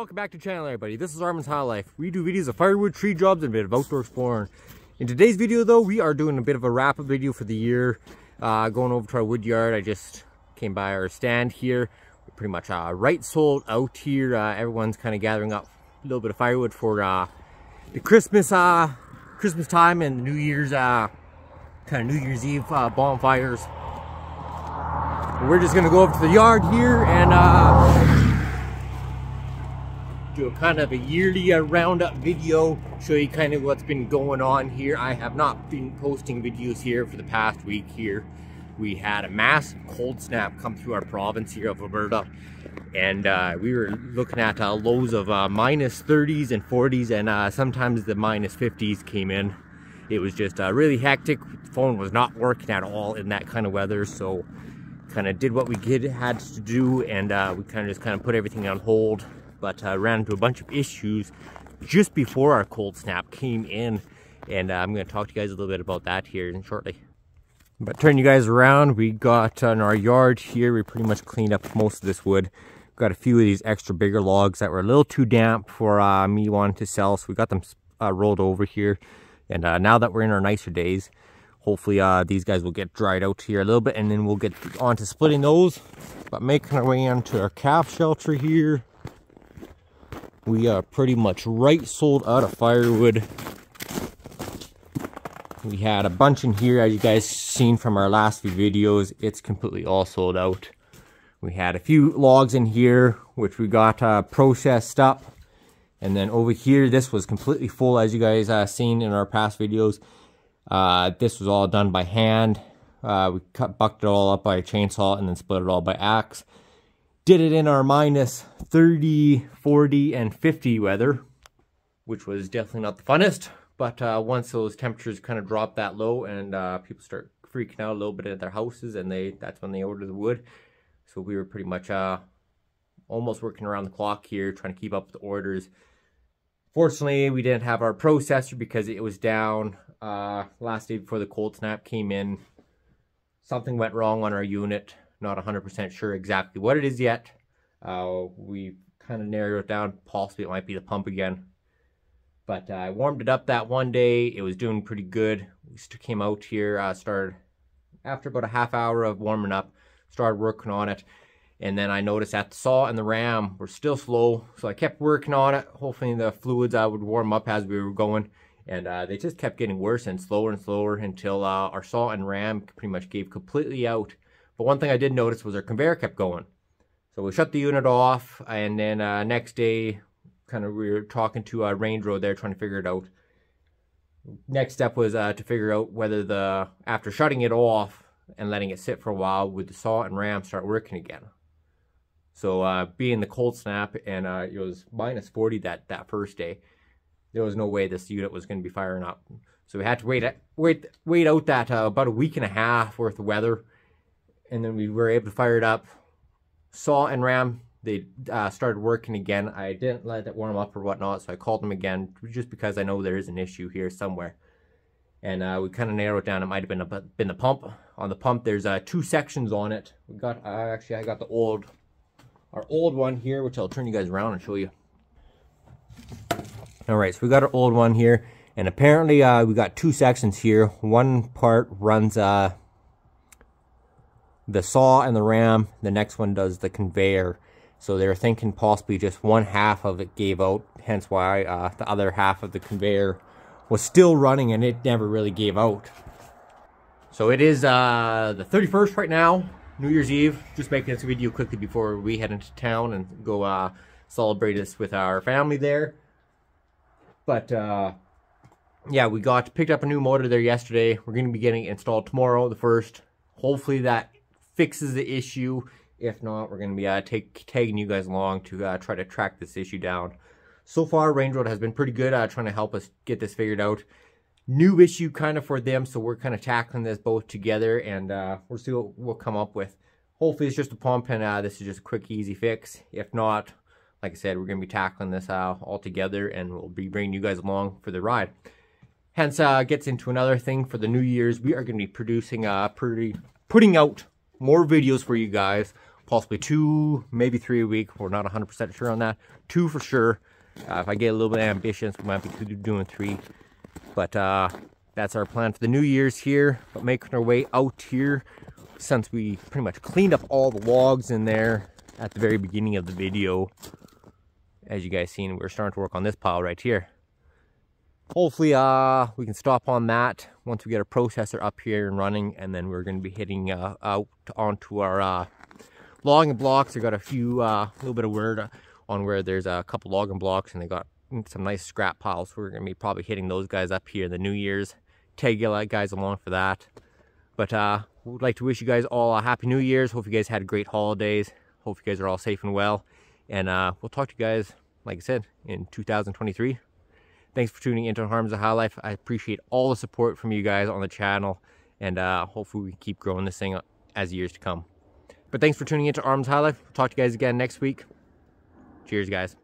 Welcome back to the channel, everybody. This is Armands High Life. We do videos of firewood, tree jobs, and a bit of outdoor exploring. In today's video, though, we are doing a bit of a wrap-up video for the year. Going over to our wood yard. I just came by our stand here. We're pretty much right sold out here. Everyone's kind of gathering up a little bit of firewood for the Christmas time and New Year's kind of New Year's Eve bonfires. We're just gonna go over to the yard here and do a kind of a yearly roundup video, show you kind of what's been going on here. I have not been posting videos here for the past week here. We had a massive cold snap come through our province here of Alberta, and we were looking at lows of minus 30s and 40s, and sometimes the minus 50s came in. It was just really hectic. The phone was not working at all in that kind of weather, so kind of did what we had to do, and we kind of put everything on hold. But ran into a bunch of issues just before our cold snap came in, and I'm going to talk to you guys a little bit about that here shortly. But turn you guys around, we got in our yard here, we pretty much cleaned up most of this wood. Got a few of these extra bigger logs that were a little too damp for me wanting to sell, so we got them rolled over here. And now that we're in our nicer days, hopefully these guys will get dried out here a little bit, and then we'll get on to splitting those. But making our way into our calf shelter here. We are pretty much right sold out of firewood. We had a bunch in here, as you guys seen from our last few videos. It's completely all sold out. We had a few logs in here, which we got processed up. And then over here, this was completely full, as you guys seen in our past videos. This was all done by hand. We bucked it all up by a chainsaw and then split it all by axe. Did it in our minus 30, 40, and 50 weather, which was definitely not the funnest. But once those temperatures kind of drop that low and people start freaking out a little bit at their houses, and that's when they order the wood. So we were pretty much almost working around the clock here, trying to keep up with the orders. Fortunately, we didn't have our processor because it was down last day before the cold snap came in. Something went wrong on our unit. Not 100% sure exactly what it is yet. We kind of narrowed it down. Possibly it might be the pump again. But I warmed it up that one day. It was doing pretty good. We came out here, started after about a half hour of warming up, started working on it. And then I noticed that the saw and the ram were still slow. So I kept working on it. Hopefully the fluids would warm up as we were going. And they just kept getting worse and slower until our saw and ram pretty much gave completely out. But one thing I did notice was our conveyor kept going. So we shut the unit off, and then next day, we were talking to Range Road there, trying to figure it out. Next step was to figure out whether after shutting it off and letting it sit for a while, would the saw and ram start working again. So being the cold snap, and it was minus 40 that first day, there was no way this unit was going to be firing up. So we had to wait out that about a week and a half worth of weather. And then we were able to fire it up. Saw and ram, they started working again. I didn't let it warm up or whatnot, so I called them again just because I know there is an issue here somewhere. And we kind of narrowed it down. It might have been the pump. On the pump, there's 2 sections on it. We got actually I got our old one here, which I'll turn you guys around and show you. All right, so we got our old one here, and apparently we got 2 sections here. One part runs the saw and the ram, the next one does the conveyor. So they're thinking possibly just one half of it gave out, hence why the other half of the conveyor was still running and it never really gave out. So it is the 31st right now, New Year's Eve. Just making this video quickly before we head into town and go celebrate this with our family there. But yeah, we picked up a new motor there yesterday. We're going to be getting it installed tomorrow, the 1st. Hopefully that fixes the issue. If not, we're going to be tagging you guys along to try to track this issue down. So far, Range Road has been pretty good trying to help us get this figured out. New issue kind of for them, so we're kind of tackling this both together, and we'll see what we'll come up with. Hopefully it's just a pump, and this is just a quick, easy fix. If not, like I said, we're going to be tackling this all together, and we'll be bringing you guys along for the ride. Hence, gets into another thing for the New Year's. We are going to be producing, putting out more videos for you guys, possibly 2, maybe 3 a week. We're not 100% sure on that. 2 for sure. If I get a little bit ambitious, we might be doing 3. But that's our plan for the New Year's here. But making our way out here, since we pretty much cleaned up all the logs in there at the very beginning of the video. As you guys seen, we're starting to work on this pile right here. Hopefully we can stop on that once we get our processor up here and running, and then we're going to be hitting out onto our logging blocks. I got a few little bit of word on where there's a couple logging blocks, and they got some nice scrap piles. So we're going to be probably hitting those guys up here in the New Year's. Tag you guys along for that. But we'd like to wish you guys all a happy New Year's. Hope you guys had great holidays. Hope you guys are all safe and well. And we'll talk to you guys, like I said, in 2023. Thanks for tuning into Armands High Life. I appreciate all the support from you guys on the channel, and hopefully we can keep growing this thing as years to come. But thanks for tuning into Armands High Life. We'll talk to you guys again next week. Cheers, guys.